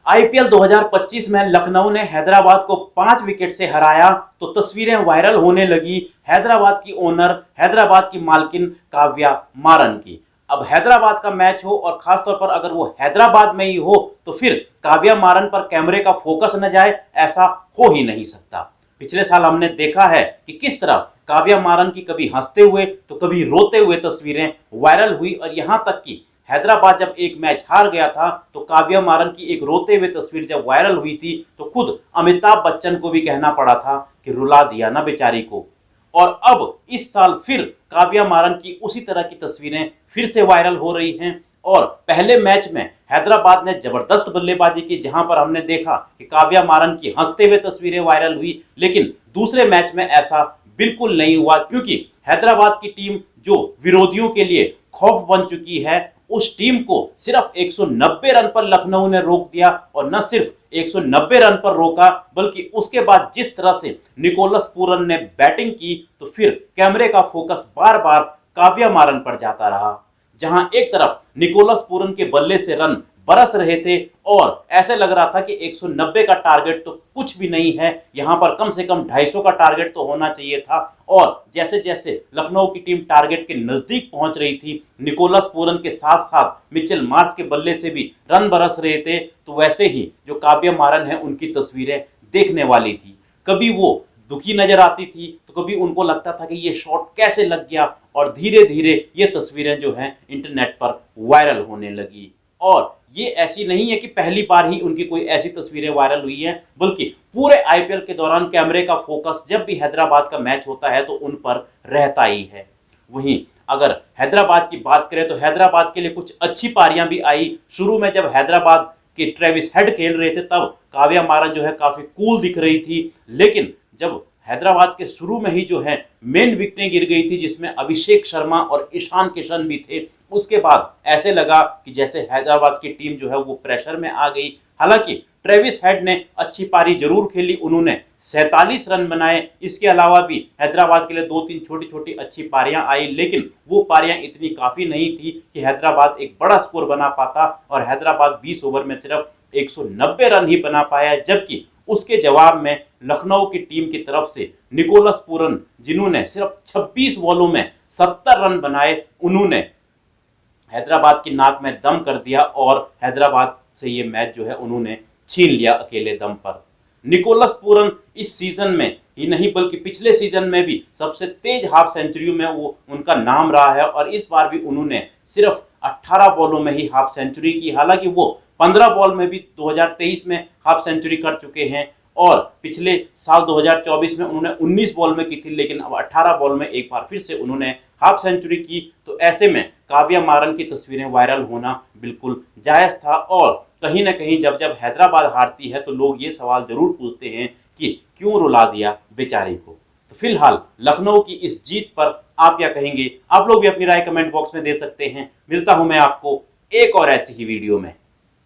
IPL 2025 में लखनऊ ने हैदराबाद को 5 विकेट से हराया तो तस्वीरें वायरल होने लगी हैदराबाद की ओनर, हैदराबाद की मालकिन काव्या मारन की। अब हैदराबाद का मैच हो और खासतौर पर अगर वो हैदराबाद में ही हो तो फिर काव्या मारन पर कैमरे का फोकस न जाए, ऐसा हो ही नहीं सकता। पिछले साल हमने देखा है कि किस तरह काव्या मारन की कभी हंसते हुए तो कभी रोते हुए तस्वीरें वायरल हुई और यहां तक कि हैदराबाद जब एक मैच हार गया था तो काव्या मारन की एक रोते हुए तस्वीर जब वायरल हुई थी तो खुद अमिताभ बच्चन को भी कहना पड़ा था कि रुला दिया ना बेचारी को। और अब इस साल फिर काव्या मारन की उसी तरह की तस्वीरें फिर से वायरल हो रही हैं। और पहले मैच में हैदराबाद ने जबरदस्त बल्लेबाजी की जहां पर हमने देखा कि काव्या मारन की हंसते हुए तस्वीरें वायरल हुई, लेकिन दूसरे मैच में ऐसा बिल्कुल नहीं हुआ क्योंकि हैदराबाद की टीम जो विरोधियों के लिए खौफ बन चुकी है, उस टीम को सिर्फ 190 रन पर लखनऊ ने रोक दिया और न सिर्फ 190 रन पर रोका बल्कि उसके बाद जिस तरह से निकोलस पूरन ने बैटिंग की तो फिर कैमरे का फोकस बार बार काव्या मारन पर जाता रहा। जहां एक तरफ निकोलस पूरन के बल्ले से रन बरस रहे थे और ऐसे लग रहा था कि 190 का टारगेट तो कुछ भी नहीं है, यहां पर कम से कम 250 का टारगेट तो होना चाहिए था। और जैसे जैसे लखनऊ की टीम टारगेट के नजदीक पहुंच रही थी, निकोलस पूरन के साथ साथ मिचेल मार्श के बल्ले से भी रन बरस रहे थे, तो वैसे ही जो काव्या मारन है उनकी तस्वीरें देखने वाली थी। कभी वो दुखी नजर आती थी तो कभी उनको लगता था कि ये शॉट कैसे लग गया, और धीरे धीरे ये तस्वीरें जो हैं इंटरनेट पर वायरल होने लगी। और ये ऐसी नहीं है कि पहली बार ही उनकी कोई ऐसी तस्वीरें वायरल हुई हैं, बल्कि पूरे आईपीएल के दौरान कैमरे का फोकस जब भी हैदराबाद का मैच होता है तो उन पर रहता ही है। वहीं अगर हैदराबाद की बात करें तो हैदराबाद के लिए कुछ अच्छी पारियां भी आई। शुरू में जब हैदराबाद के ट्रेविस हेड खेल रहे थे तब काव्या मारन जो है काफी कूल दिख रही थी, लेकिन जब हैदराबाद के शुरू में ही जो है मेन विकेटें गिर गई थी जिसमें अभिषेक शर्मा और ईशान किशन भी थे, उसके बाद ऐसे लगा कि जैसे हैदराबाद की टीम जो है वो प्रेशर में आ गई। हालांकि ट्रेविस हेड ने अच्छी पारी जरूर खेली, उन्होंने 47 रन बनाए। इसके अलावा भी हैदराबाद के लिए 2-3 छोटी छोटी अच्छी पारियां आई, लेकिन वो पारियां इतनी काफी नहीं थी कि हैदराबाद एक बड़ा स्कोर बना पाता और हैदराबाद 20 ओवर में सिर्फ 190 रन ही बना पाया। जबकि उसके जवाब में लखनऊ की टीम की तरफ से निकोलस पूरन, जिन्होंने सिर्फ 26 बॉलों में 70 रन बनाए, उन्होंने हैदराबाद की नाक में दम कर दिया और हैदराबाद से ये मैच जो है उन्होंने छीन लिया अकेले दम पर। निकोलस पूरन इस सीजन में ही नहीं बल्कि पिछले सीजन में भी सबसे तेज हाफ सेंचुरी में वो उनका नाम रहा है और इस बार भी उन्होंने सिर्फ 18 बॉलों में ही हाफ सेंचुरी की। हालांकि वो 15 बॉल में भी 2023 में हाफ सेंचुरी कर चुके हैं और पिछले साल 2024 में उन्होंने 19 बॉल में की थी, लेकिन अब 18 बॉल में एक बार फिर से उन्होंने हाफ सेंचुरी की। तो ऐसे में काव्या मारन की तस्वीरें वायरल होना बिल्कुल जायज था। और कहीं ना कहीं जब जब हैदराबाद हारती है तो लोग ये सवाल जरूर पूछते हैं कि क्यों रुला दिया बेचारी को। तो फिलहाल लखनऊ की इस जीत पर आप क्या कहेंगे? आप लोग भी अपनी राय कमेंट बॉक्स में दे सकते हैं। मिलता हूं मैं आपको एक और ऐसी ही वीडियो में।